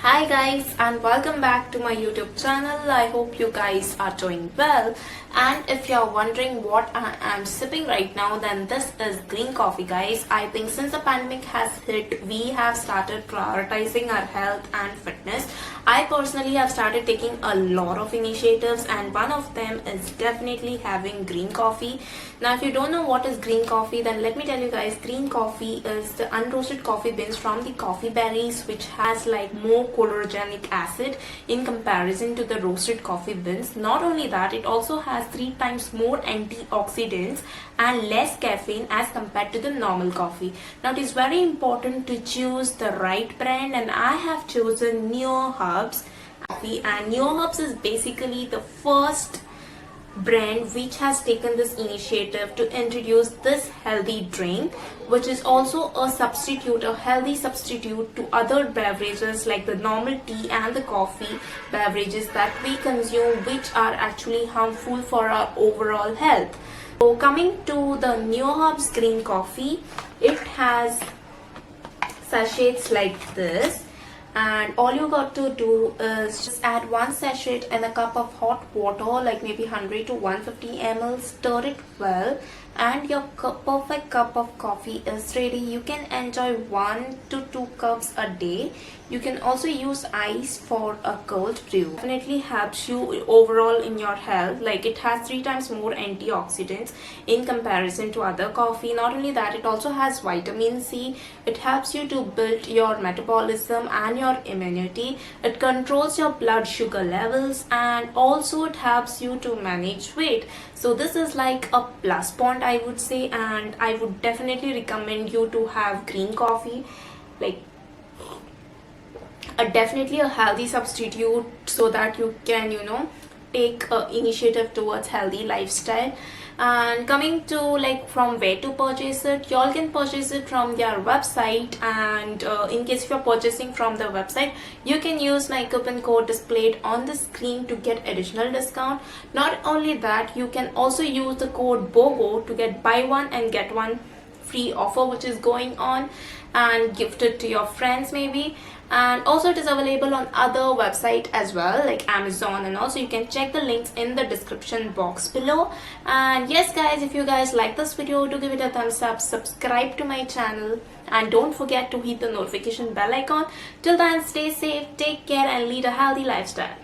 Hi guys, and welcome back to my YouTube channel. I hope you guys are doing well, and if you're wondering what I am sipping right now, then this is green coffee, guys. I think since the pandemic has hit, we have started prioritizing our health and fitness. I personally have started taking a lot of initiatives, and one of them is definitely having green coffee. Now if you don't know what is green coffee, then let me tell you guys, green coffee is the unroasted coffee beans from the coffee berries, which has like more chlorogenic acid in comparison to the roasted coffee beans. Not only that, it also has 3 times more antioxidants and less caffeine as compared to the normal coffee. Now it is very important to choose the right brand, and I have chosen Neuherbs coffee, and Neuherbs is basically the first brand which has taken this initiative to introduce this healthy drink, which is also a healthy substitute to other beverages like the normal tea and the coffee beverages that we consume, which are actually harmful for our overall health. So coming to the Neuherbs green coffee, it has sachets like this, and all you got to do is just add 1 sachet in a cup of hot water, like maybe 100 to 150 ml. Stir it well, and your perfect cup of coffee is ready. You can enjoy 1 to 2 cups a day. You can also use ice for a cold brew. Definitely helps you overall in your health. Like, it has 3 times more antioxidants in comparison to other coffee. Not only that, it also has vitamin C. It helps you to build your metabolism and your immunity. It controls your blood sugar levels, and also it helps you to manage weight. So this is like a plus point, I would say, and I would definitely recommend you to have green coffee. Like, definitely a healthy substitute, so that you can take initiative towards healthy lifestyle. And coming to like from where to purchase it, y'all can purchase it from their website, and in case you're purchasing from the website, you can use my coupon code displayed on the screen to get additional discount. Not only that, you can also use the code BOGO to get buy one and get one free offer which is going on, and gift it to your friends maybe. And also it is available on other website as well, like Amazon, and also you can check the links in the description box below. And yes guys, if you guys like this video, do give it a thumbs up, subscribe to my channel, and don't forget to hit the notification bell icon. Till then, stay safe, take care, and lead a healthy lifestyle.